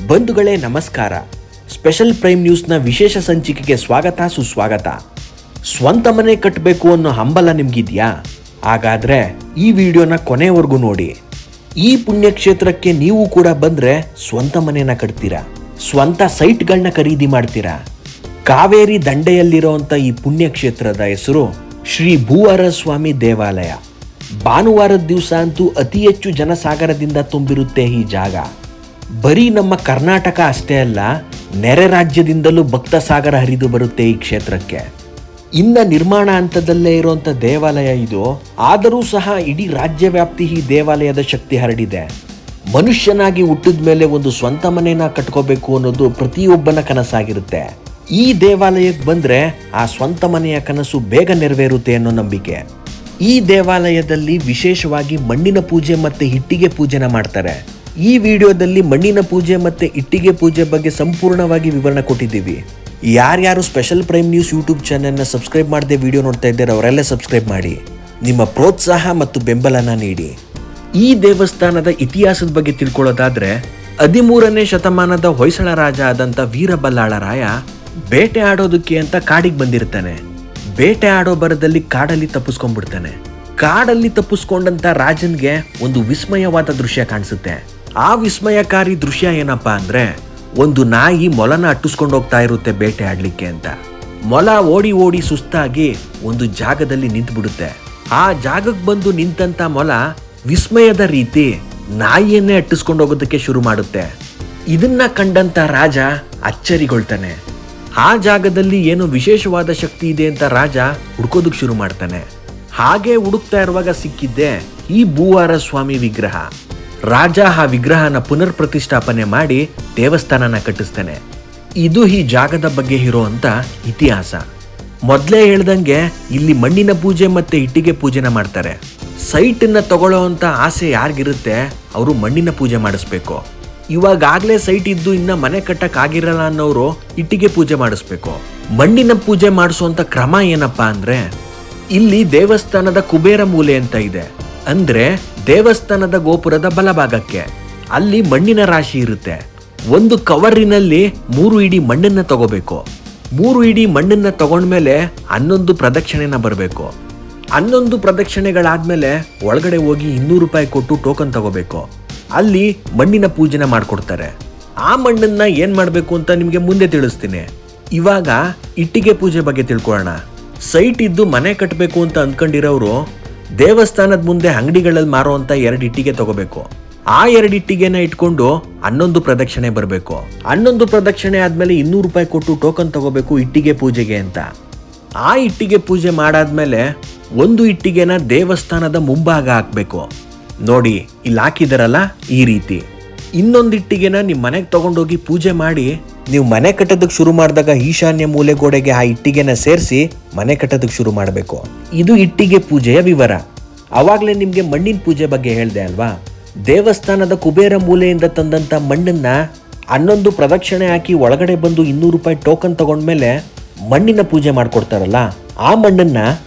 ಬಂಧುಗಳೇ ನಮಸ್ಕಾರ. Special prime ನ್ಯೂಸ್ನ ವಿಶೇಷ ಸಂಚಿಕೆಗೆ ಸ್ವಾಗತ ಸುಸ್ವಾಗತ. ಸ್ವಂತ ಮನೆ ಕಟ್ಟಬೇಕು ಅನ್ನೋ ಹಂಬಲ ನಿಮ್ಗಿದ್ಯಾ? ಹಾಗಾದ್ರೆ ಈ ವಿಡಿಯೋನ ಕೊನೆವರೆಗೂ ನೋಡಿ. ಈ ಪುಣ್ಯಕ್ಷೇತ್ರಕ್ಕೆ ನೀವು ಕೂಡ ಬಂದ್ರೆ ಸ್ವಂತ ಮನೆನ ಕಟ್ತೀರಾ, ಸ್ವಂತ ಸೈಟ್ಗಳನ್ನ ಖರೀದಿ ಮಾಡ್ತೀರಾ. ಕಾವೇರಿ ದಂಡೆಯಲ್ಲಿರುವಂಥ ಈ ಪುಣ್ಯಕ್ಷೇತ್ರದ ಹೆಸರು ಶ್ರೀ ಭೂವರಸ್ವಾಮಿ ದೇವಾಲಯ. ಭಾನುವಾರದ ದಿವಸ ಅಂತೂ ಅತಿ ಹೆಚ್ಚು ಜನಸಾಗರದಿಂದ ತುಂಬಿರುತ್ತೆ ಈ ಜಾಗ. ಬರೀ ನಮ್ಮ ಕರ್ನಾಟಕ ಅಷ್ಟೇ ಅಲ್ಲ, ನೆರೆ ರಾಜ್ಯದಿಂದಲೂ ಭಕ್ತ ಸಾಗರ ಹರಿದು ಬರುತ್ತೆ ಈ ಕ್ಷೇತ್ರಕ್ಕೆ. ಇನ್ನ ನಿರ್ಮಾಣ ಹಂತದಲ್ಲೇ ಇರುವಂಥ ದೇವಾಲಯ ಇದು. ಆದರೂ ಸಹ ಇಡೀ ರಾಜ್ಯ ವ್ಯಾಪ್ತಿ ಈ ದೇವಾಲಯದ ಶಕ್ತಿ ಹರಡಿದೆ. ಮನುಷ್ಯನಾಗಿ ಹುಟ್ಟಿದ ಮೇಲೆ ಒಂದು ಸ್ವಂತ ಮನೆನ ಕಟ್ಕೋಬೇಕು ಅನ್ನೋದು ಪ್ರತಿಯೊಬ್ಬನ ಕನಸಾಗಿರುತ್ತೆ. ಈ ದೇವಾಲಯಕ್ಕೆ ಬಂದ್ರೆ ಆ ಸ್ವಂತ ಮನೆಯ ಕನಸು ಬೇಗ ನೆರವೇರುತ್ತೆ ಅನ್ನೋ ನಂಬಿಕೆ. ಈ ದೇವಾಲಯದಲ್ಲಿ ವಿಶೇಷವಾಗಿ ಮಣ್ಣಿನ ಪೂಜೆ ಮತ್ತೆ ಇಟ್ಟಿಗೆ ಪೂಜೆನ ಮಾಡ್ತಾರೆ. ಈ ವಿಡಿಯೋದಲ್ಲಿ ಮಣ್ಣಿನ ಪೂಜೆ ಮತ್ತೆ ಇಟ್ಟಿಗೆ ಪೂಜೆ ಬಗ್ಗೆ ಸಂಪೂರ್ಣವಾಗಿ ವಿವರಣೆ ಕೊಟ್ಟಿದ್ದೀವಿ. ಯಾರ್ಯಾರು ಸ್ಪೆಷಲ್ ಪ್ರೈಮ್ ನ್ಯೂಸ್ ಯೂಟ್ಯೂಬ್ ಚಾನೆಲ್ನ ಸಬ್ಸ್ಕ್ರೈಬ್ ಮಾಡದೆ ವಿಡಿಯೋ ನೋಡ್ತಾ ಇದ್ದಾರೆ ಅವರೆಲ್ಲ ಸಬ್ಸ್ಕ್ರೈಬ್ ಮಾಡಿ. ನಿಮ್ಮ ಪ್ರೋತ್ಸಾಹ ಮತ್ತು ಬೆಂಬಲನ ನೀಡಿ. ಈ ದೇವಸ್ಥಾನದ ಇತಿಹಾಸದ ಬಗ್ಗೆ ತಿಳ್ಕೊಳ್ಳೋದಾದ್ರೆ 13ನೇ ಶತಮಾನದ ಹೊಯ್ಸಳ ರಾಜ ಆದಂಥ ವೀರಬಲ್ಲಾಳರಾಯ ಬೇಟೆ ಆಡೋದಕ್ಕೆ ಅಂತ ಕಾಡಿಗೆ ಬಂದಿರ್ತಾನೆ. ಬೇಟೆ ಆಡೋ ಬರದಲ್ಲಿ ಕಾಡಲ್ಲಿ ತಪ್ಪಿಸ್ಕೊಂಡ್ಬಿಡ್ತಾನೆ. ಕಾಡಲ್ಲಿ ತಪ್ಪಿಸ್ಕೊಂಡಂತ ರಾಜನ್ಗೆ ಒಂದು ವಿಸ್ಮಯವಾದ ದೃಶ್ಯ ಕಾಣಿಸುತ್ತೆ. ಆ ವಿಸ್ಮಯಕಾರಿ ದೃಶ್ಯ ಏನಪ್ಪಾ ಅಂದ್ರೆ, ಒಂದು ನಾಯಿ ಮೊಲನ ಅಟ್ಟಿಸ್ಕೊಂಡು ಹೋಗ್ತಾ ಇರುತ್ತೆ ಬೇಟೆ ಆಡ್ಲಿಕ್ಕೆ ಅಂತ. ಮೊಲ ಓಡಿ ಓಡಿ ಸುಸ್ತಾಗಿ ಒಂದು ಜಾಗದಲ್ಲಿ ನಿಂತು ಬಿಡುತ್ತೆ. ಆ ಜಾಗಕ್ಕೆ ಬಂದು ನಿಂತಂತ ಮೊಲ ವಿಸ್ಮಯದ ರೀತಿ ನಾಯಿಯನ್ನೇ ಅಟ್ಟಿಸ್ಕೊಂಡು ಹೋಗೋದಕ್ಕೆ ಶುರು ಮಾಡುತ್ತೆ. ಇದನ್ನ ಕಂಡಂತ ರಾಜ ಅಚ್ಚರಿಗೊಳ್ತಾನೆ. ಆ ಜಾಗದಲ್ಲಿ ಏನೋ ವಿಶೇಷವಾದ ಶಕ್ತಿ ಇದೆ ಅಂತ ರಾಜ ಹುಡ್ಕೋದಕ್ಕೆ ಶುರು ಮಾಡ್ತಾನೆ. ಹಾಗೆ ಹುಡುಕ್ತಾ ಇರುವಾಗ ಸಿಕ್ಕಿದ್ದೆ ಈ ಭೂವರಸ್ವಾಮಿ ವಿಗ್ರಹ. ರಾಜ ಆ ವಿಗ್ರಹನ ಪುನರ್ ಪ್ರತಿಷ್ಠಾಪನೆ ಮಾಡಿ ದೇವಸ್ಥಾನನ ಕಟ್ಟಿಸ್ತಾನೆ. ಇದು ಈ ಜಾಗದ ಬಗ್ಗೆ ಇರುವಂತ ಇತಿಹಾಸ. ಮೊದಲೇ ಹೇಳ್ದಂಗೆ ಇಲ್ಲಿ ಮಣ್ಣಿನ ಪೂಜೆ ಮತ್ತೆ ಇಟ್ಟಿಗೆ ಪೂಜೆನ ಮಾಡ್ತಾರೆ. ಸೈಟನ್ನ ತಗೊಳ್ಳೋ ಅಂತ ಆಸೆ ಯಾರಿಗಿರುತ್ತೆ ಅವರು ಮಣ್ಣಿನ ಪೂಜೆ ಮಾಡಿಸ್ಬೇಕು. ಇವಾಗಲೇ ಸೈಟ್ ಇದ್ದು ಇನ್ನ ಮನೆ ಕಟ್ಟಕ್ ಆಗಿರಲ್ಲ ಅನ್ನೋರು ಇಟ್ಟಿಗೆ ಪೂಜೆ ಮಾಡಿಸ್ಬೇಕು. ಮಣ್ಣಿನ ಪೂಜೆ ಮಾಡಿಸುವಂತ ಕ್ರಮ ಏನಪ್ಪಾ ಅಂದ್ರೆ, ಇಲ್ಲಿ ದೇವಸ್ಥಾನದ ಕುಬೇರ ಮೂಲೆ ಅಂತ ಇದೆ. ಅಂದ್ರೆ ದೇವಸ್ಥಾನದ ಗೋಪುರದ ಬಲಭಾಗಕ್ಕೆ ಅಲ್ಲಿ ಮಣ್ಣಿನ ರಾಶಿ ಇರುತ್ತೆ. ಒಂದು ಕವರಿನಲ್ಲಿ 3 ಇಡಿ ಮಣ್ಣನ್ನ ತಗೋಬೇಕು. 3 ಇಡಿ ಮಣ್ಣನ್ನ ತಗೊಂಡ್ಮೇಲೆ 11 ಪ್ರದಕ್ಷಿಣೆನ ಬರಬೇಕು. 11 ಪ್ರದಕ್ಷಿಣೆಗಳಾದ್ಮೇಲೆ ಒಳಗಡೆ ಹೋಗಿ 200 ರೂಪಾಯಿ ಕೊಟ್ಟು ಟೋಕನ್ ತಗೋಬೇಕು. ಅಲ್ಲಿ ಮಣ್ಣಿನ ಪೂಜೆನ ಮಾಡ್ಕೊಡ್ತಾರೆ. ಆ ಮಣ್ಣನ್ನ ಏನ್ ಮಾಡ್ಬೇಕು ಅಂತ ನಿಮ್ಗೆ ಮುಂದೆ ತಿಳಿಸ್ತೀನಿ. ಇವಾಗ ಇಟ್ಟಿಗೆ ಪೂಜೆ ಬಗ್ಗೆ ತಿಳ್ಕೊಳ್ಳೋಣ. ಸೈಟ್ ಇದ್ದು ಮನೆ ಕಟ್ಟಬೇಕು ಅಂತ ಅಂದ್ಕೊಂಡಿರೋರು ದೇವಸ್ಥಾನದ ಮುಂದೆ ಅಂಗಡಿಗಳಲ್ಲಿ ಮಾರುವಂತ 2 ಇಟ್ಟಿಗೆ ತಗೋಬೇಕು. ಆ 2 ಇಟ್ಟಿಗೆನ ಇಟ್ಕೊಂಡು 11 ಪ್ರದಕ್ಷಿಣೆ ಬರಬೇಕು. 11 ಪ್ರದಕ್ಷಿಣೆ ಆದ್ಮೇಲೆ 200 ರೂಪಾಯಿ ಕೊಟ್ಟು ಟೋಕನ್ ತಗೋಬೇಕು ಇಟ್ಟಿಗೆ ಪೂಜೆಗೆ ಅಂತ. ಆ ಇಟ್ಟಿಗೆ ಪೂಜೆ ಮಾಡಾದ್ಮೇಲೆ ಒಂದು ಇಟ್ಟಿಗೆನ ದೇವಸ್ಥಾನದ ಮುಂಭಾಗ ಹಾಕ್ಬೇಕು. ನೋಡಿ ಇಲ್ಲಿ ಹಾಕಿದಾರಲ್ಲ ಈ ರೀತಿ. ಇನ್ನೊಂದು ಇಟ್ಟಿಗೆನ ನಿಮ್ ಮನೆಗೆ ತಗೊಂಡೋಗಿ ಪೂಜೆ ಮಾಡಿ ನೀವು ಮನೆ ಕಟ್ಟೋದಕ್ಕೆ ಶುರು ಮಾಡಿದಾಗ ಈಶಾನ್ಯ ಮೂಲೆ ಗೋಡೆಗೆ ಆ ಇಟ್ಟಿಗೆನ ಸೇರಿಸಿ ಮನೆ ಕಟ್ಟೋದಕ್ಕೆ ಶುರು ಮಾಡಬೇಕು. ಇದು ಇಟ್ಟಿಗೆ ಪೂಜೆಯ ವಿವರ. ಅವಾಗಲೇ ನಿಮ್ಗೆ ಮಣ್ಣಿನ ಪೂಜೆ ಬಗ್ಗೆ ಹೇಳ್ದೆ ಅಲ್ವಾ. ದೇವಸ್ಥಾನದ ಕುಬೇರ ಮೂಲೆಯಿಂದ ತಂದಂತ ಮಣ್ಣನ್ನ 11 ಪ್ರದಕ್ಷಿಣೆ ಹಾಕಿ ಒಳಗಡೆ ಬಂದು 200 ರೂಪಾಯಿ ಟೋಕನ್ ತಗೊಂಡ್ಮೇಲೆ ಮಣ್ಣಿನ ಪೂಜೆ ಮಾಡ್ಕೊಡ್ತಾರಲ್ಲ, ಆ ಮಣ್ಣನ್ನ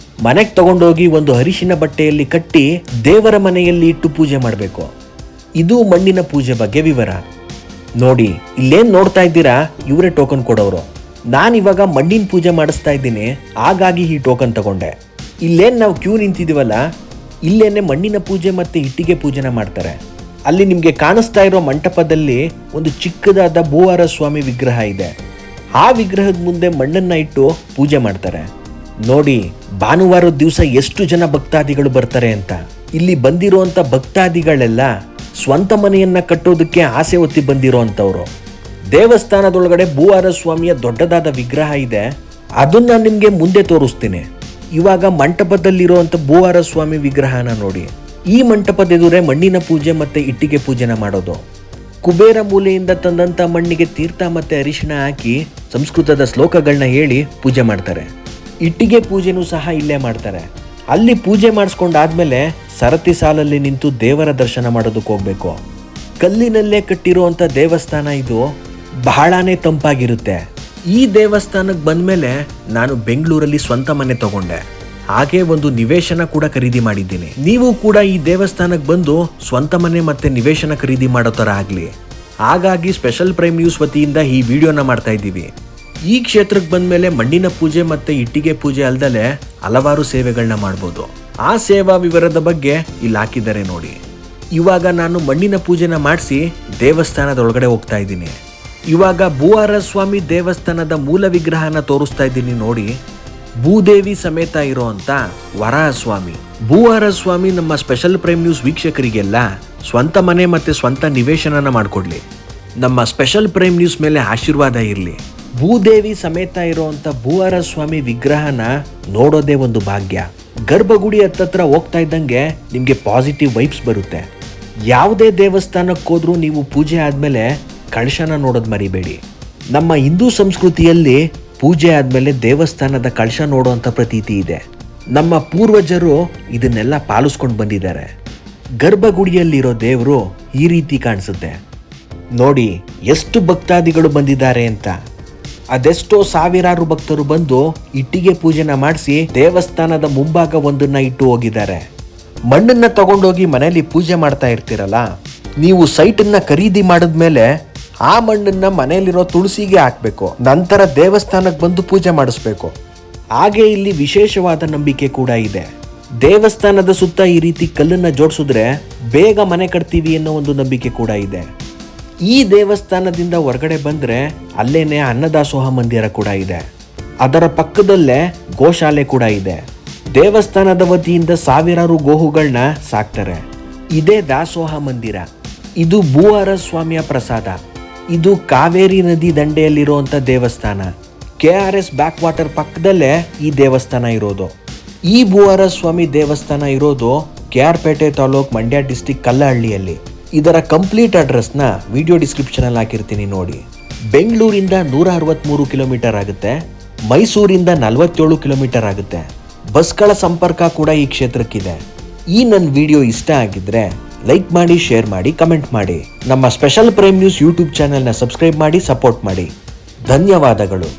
ಮನೆಗೆ ತಗೊಂಡೋಗಿ ಒಂದು ಅರಿಶಿನ ಬಟ್ಟೆಯಲ್ಲಿ ಕಟ್ಟಿ ದೇವರ ಮನೆಯಲ್ಲಿ ಇಟ್ಟು ಪೂಜೆ ಮಾಡಬೇಕು. ಇದು ಮಣ್ಣಿನ ಪೂಜೆ ಬಗ್ಗೆ ವಿವರ. ನೋಡಿ ಇಲ್ಲೇನ್ ನೋಡ್ತಾ ಇದ್ದೀರಾ, ಇವರೇ ಟೋಕನ್ ಕೊಡೋರು. ನಾನಿವಾಗ ಮಣ್ಣಿನ ಪೂಜೆ ಮಾಡಿಸ್ತಾ ಇದ್ದೀನಿ, ಹಾಗಾಗಿ ಈ ಟೋಕನ್ ತಗೊಂಡೆ. ಇಲ್ಲೇನ್ ನಾವು ಕ್ಯೂ ನಿಂತಿದೀವಲ್ಲ, ಇಲ್ಲೇನೆ ಮಣ್ಣಿನ ಪೂಜೆ ಮತ್ತೆ ಇಟ್ಟಿಗೆ ಪೂಜೆನ ಮಾಡ್ತಾರೆ. ಅಲ್ಲಿ ನಿಮ್ಗೆ ಕಾಣಿಸ್ತಾ ಇರೋ ಮಂಟಪದಲ್ಲಿ ಒಂದು ಚಿಕ್ಕದಾದ ಭೂವರಸ್ವಾಮಿ ವಿಗ್ರಹ ಇದೆ. ಆ ವಿಗ್ರಹದ ಮುಂದೆ ಮಣ್ಣನ್ನ ಇಟ್ಟು ಪೂಜೆ ಮಾಡ್ತಾರೆ. ನೋಡಿ ಭಾನುವಾರದ ದಿವಸ ಎಷ್ಟು ಜನ ಭಕ್ತಾದಿಗಳು ಬರ್ತಾರೆ ಅಂತ. ಇಲ್ಲಿ ಬಂದಿರುವಂತ ಭಕ್ತಾದಿಗಳೆಲ್ಲ ಸ್ವಂತ ಮನೆಯನ್ನ ಕಟ್ಟೋದಕ್ಕೆ ಆಸೆ ಹೊತ್ತಿ ಬಂದಿರೋ ಅಂತವ್ರು. ದೇವಸ್ಥಾನದೊಳಗಡೆ ಭೂವರಸ್ವಾಮಿಯ ದೊಡ್ಡದಾದ ವಿಗ್ರಹ ಇದೆ. ಅದನ್ನ ನಿಮ್ಗೆ ಮುಂದೆ ತೋರಿಸ್ತೀನಿ. ಇವಾಗ ಮಂಟಪದಲ್ಲಿರುವಂತ ಭೂವರಸ್ವಾಮಿ ವಿಗ್ರಹನ ನೋಡಿ. ಈ ಮಂಟಪದ ಎದುರೇ ಮಣ್ಣಿನ ಪೂಜೆ ಮತ್ತೆ ಇಟ್ಟಿಗೆ ಪೂಜೆನ ಮಾಡೋದು. ಕುಬೇರ ಮೂಲೆಯಿಂದ ತಂದಂತ ಮಣ್ಣಿಗೆ ತೀರ್ಥ ಮತ್ತೆ ಅರಿಶಿಣ ಹಾಕಿ ಸಂಸ್ಕೃತದ ಶ್ಲೋಕಗಳನ್ನ ಹೇಳಿ ಪೂಜೆ ಮಾಡ್ತಾರೆ. ಇಟ್ಟಿಗೆ ಪೂಜೆನೂ ಸಹ ಇಲ್ಲೇ ಮಾಡ್ತಾರೆ. ಅಲ್ಲಿ ಪೂಜೆ ಮಾಡಿಸ್ಕೊಂಡಾದ್ಮೇಲೆ ಸರತಿ ಸಾಲಲ್ಲಿ ನಿಂತು ದೇವರ ದರ್ಶನ ಮಾಡೋದಕ್ಕೆ ಹೋಗ್ಬೇಕು. ಕಲ್ಲಿನಲ್ಲೇ ಕಟ್ಟಿರುವಂತ ದೇವಸ್ಥಾನ ಇದು. ಬಹಳಾನೇ ತಂಪಾಗಿರುತ್ತೆ. ಈ ದೇವಸ್ಥಾನಕ್ಕೆ ಬಂದ್ಮೇಲೆ ನಾನು ಬೆಂಗಳೂರಲ್ಲಿ ಸ್ವಂತ ಮನೆ ತಗೊಂಡೆ. ಹಾಗೆ ಒಂದು ನಿವೇಶನ ಕೂಡ ಖರೀದಿ ಮಾಡಿದ್ದೀನಿ. ನೀವು ಕೂಡ ಈ ದೇವಸ್ಥಾನಕ್ಕೆ ಬಂದು ಸ್ವಂತ ಮನೆ ಮತ್ತೆ ನಿವೇಶನ ಖರೀದಿ ಮಾಡೋ ತರ ಆಗ್ಲಿ. ಹಾಗಾಗಿ ಸ್ಪೆಷಲ್ ಪ್ರೈಮ್ ನ್ಯೂಸ್ ವತಿಯಿಂದ ಈ ವಿಡಿಯೋನ ಮಾಡ್ತಾ ಇದ್ದೀವಿ. ಈ ಕ್ಷೇತ್ರಕ್ಕೆ ಬಂದ ಮೇಲೆ ಮಣ್ಣಿನ ಪೂಜೆ ಮತ್ತು ಇಟ್ಟಿಗೆ ಪೂಜೆ ಅಲ್ಲದೆ ಹಲವಾರು ಸೇವೆಗಳನ್ನ ಮಾಡ್ಬೋದು. ಆ ಸೇವಾ ವಿವರದ ಬಗ್ಗೆ ಇಲ್ಲಿ ಹಾಕಿದ್ದಾರೆ ನೋಡಿ. ಇವಾಗ ನಾನು ಮಣ್ಣಿನ ಪೂಜೆನ ಮಾಡಿಸಿ ದೇವಸ್ಥಾನದ ಒಳಗಡೆ ಹೋಗ್ತಾ ಇದ್ದೀನಿ. ಇವಾಗ ಭೂವಾರ ಸ್ವಾಮಿ ದೇವಸ್ಥಾನದ ಮೂಲ ವಿಗ್ರಹನ ತೋರಿಸ್ತಾ ಇದ್ದೀನಿ ನೋಡಿ. ಭೂದೇವಿ ಸಮೇತ ಇರೋಂಥ ವರಾಹ ಸ್ವಾಮಿ. ಭೂವಾರ ಸ್ವಾಮಿ ನಮ್ಮ ಸ್ಪೆಷಲ್ ಪ್ರೈಮ್ ನ್ಯೂಸ್ ವೀಕ್ಷಕರಿಗೆಲ್ಲ ಸ್ವಂತ ಮನೆ ಮತ್ತು ಸ್ವಂತ ನಿವೇಶನನ ಮಾಡಿಕೊಡ್ಲಿ. ನಮ್ಮ ಸ್ಪೆಷಲ್ ಪ್ರೈಮ್ ನ್ಯೂಸ್ ಮೇಲೆ ಆಶೀರ್ವಾದ ಇರಲಿ. ಭೂದೇವಿ ಸಮೇತ ಇರೋಂಥ ಭೂವಾರ ಸ್ವಾಮಿ ವಿಗ್ರಹನ ನೋಡೋದೇ ಒಂದು ಭಾಗ್ಯ. ಗರ್ಭಗುಡಿ ಹತ್ತತ್ರ ಹೋಗ್ತಾ ಇದ್ದಂಗೆ ನಿಮಗೆ ಪಾಸಿಟಿವ್ ವೈಬ್ಸ್ ಬರುತ್ತೆ. ಯಾವುದೇ ದೇವಸ್ಥಾನಕ್ಕೆ ಹೋದ್ರೂ ನೀವು ಪೂಜೆ ಆದಮೇಲೆ ಕಳಶನ ನೋಡೋದು ಮರಿಬೇಡಿ. ನಮ್ಮ ಹಿಂದೂ ಸಂಸ್ಕೃತಿಯಲ್ಲಿ ಪೂಜೆ ಆದಮೇಲೆ ದೇವಸ್ಥಾನದ ಕಳಶ ನೋಡುವಂಥ ಪ್ರತೀತಿ ಇದೆ. ನಮ್ಮ ಪೂರ್ವಜರು ಇದನ್ನೆಲ್ಲ ಪಾಲಿಸ್ಕೊಂಡು ಬಂದಿದ್ದಾರೆ. ಗರ್ಭಗುಡಿಯಲ್ಲಿರೋ ದೇವರು ಈ ರೀತಿ ಕಾಣಿಸುತ್ತೆ ನೋಡಿ. ಎಷ್ಟು ಭಕ್ತಾದಿಗಳು ಬಂದಿದ್ದಾರೆ ಅಂತ. ಅದೆಷ್ಟೋ ಸಾವಿರಾರು ಭಕ್ತರು ಬಂದು ಇಟ್ಟಿಗೆ ಪೂಜೆನ ಮಾಡಿಸಿ ದೇವಸ್ಥಾನದ ಮುಂಭಾಗ ಒಂದನ್ನ ಇಟ್ಟು ಹೋಗಿದ್ದಾರೆ. ಮಣ್ಣನ್ನ ತಗೊಂಡೋಗಿ ಮನೆಯಲ್ಲಿ ಪೂಜೆ ಮಾಡ್ತಾ ಇರ್ತೀರಲ್ಲ, ನೀವು ಸೈಟನ್ನ ಖರೀದಿ ಮಾಡಿದ್ಮೇಲೆ ಆ ಮಣ್ಣನ್ನ ಮನೆಯಲ್ಲಿರೋ ತುಳಸಿಗೆ ಹಾಕಬೇಕು. ನಂತರ ದೇವಸ್ಥಾನಕ್ಕೆ ಬಂದು ಪೂಜೆ ಮಾಡಿಸ್ಬೇಕು. ಹಾಗೆ ಇಲ್ಲಿ ವಿಶೇಷವಾದ ನಂಬಿಕೆ ಕೂಡ ಇದೆ. ದೇವಸ್ಥಾನದ ಸುತ್ತ ಈ ರೀತಿ ಕಲ್ಲನ್ನ ಜೋಡಿಸಿದ್ರೆ ಬೇಗ ಮನೆ ಕಟ್ತೀವಿ ಅನ್ನೋ ಒಂದು ನಂಬಿಕೆ ಕೂಡ ಇದೆ. ಈ ದೇವಸ್ಥಾನದಿಂದ ಹೊರಗಡೆ ಬಂದರೆ ಅಲ್ಲೇನೆ ಅನ್ನದಾಸೋಹ ಮಂದಿರ ಕೂಡ ಇದೆ. ಅದರ ಪಕ್ಕದಲ್ಲೇ ಗೋಶಾಲೆ ಕೂಡ ಇದೆ. ದೇವಸ್ಥಾನದ ವತಿಯಿಂದ ಸಾವಿರಾರು ಗೋಹುಗಳನ್ನ ಸಾಕ್ತಾರೆ. ಇದೇ ದಾಸೋಹ ಮಂದಿರ. ಇದು ಭೂವಾರ ಸ್ವಾಮಿಯ ಪ್ರಸಾದ. ಇದು ಕಾವೇರಿ ನದಿ ದಂಡೆಯಲ್ಲಿರುವಂಥ ದೇವಸ್ಥಾನ. KRS ಬ್ಯಾಕ್ ವಾಟರ್ ಪಕ್ಕದಲ್ಲೇ ಈ ದೇವಸ್ಥಾನ ಇರೋದು. ಈ ಭೂವಾರ ಸ್ವಾಮಿ ದೇವಸ್ಥಾನ ಇರೋದು KR ಪೇಟೆ ತಾಲೂಕು, ಮಂಡ್ಯ ಡಿಸ್ಟಿಕ್, ಕಲ್ಲಹಳ್ಳಿಯಲ್ಲಿ. ಇದರ ಕಂಪ್ಲೀಟ್ ಅಡ್ರೆಸ್ನ ವಿಡಿಯೋ ಡಿಸ್ಕ್ರಿಪ್ಷನಲ್ಲಿ ಹಾಕಿರ್ತೀನಿ ನೋಡಿ. ಬೆಂಗಳೂರಿಂದ 163 ಕಿಲೋಮೀಟರ್ ಆಗುತ್ತೆ. ಮೈಸೂರಿಂದ 47 ಕಿಲೋಮೀಟರ್ ಆಗುತ್ತೆ. ಬಸ್ಗಳ ಸಂಪರ್ಕ ಕೂಡ ಈ ಕ್ಷೇತ್ರಕ್ಕಿದೆ. ಈ ನನ್ನ ವಿಡಿಯೋ ಇಷ್ಟ ಆಗಿದ್ರೆ ಲೈಕ್ ಮಾಡಿ, ಶೇರ್ ಮಾಡಿ, ಕಮೆಂಟ್ ಮಾಡಿ. ನಮ್ಮ ಸ್ಪೆಷಲ್ ಪ್ರೈಮ್ ನ್ಯೂಸ್ ಯೂಟ್ಯೂಬ್ ಚಾನೆಲ್ನ ಸಬ್ಸ್ಕ್ರೈಬ್ ಮಾಡಿ, ಸಪೋರ್ಟ್ ಮಾಡಿ. ಧನ್ಯವಾದಗಳು.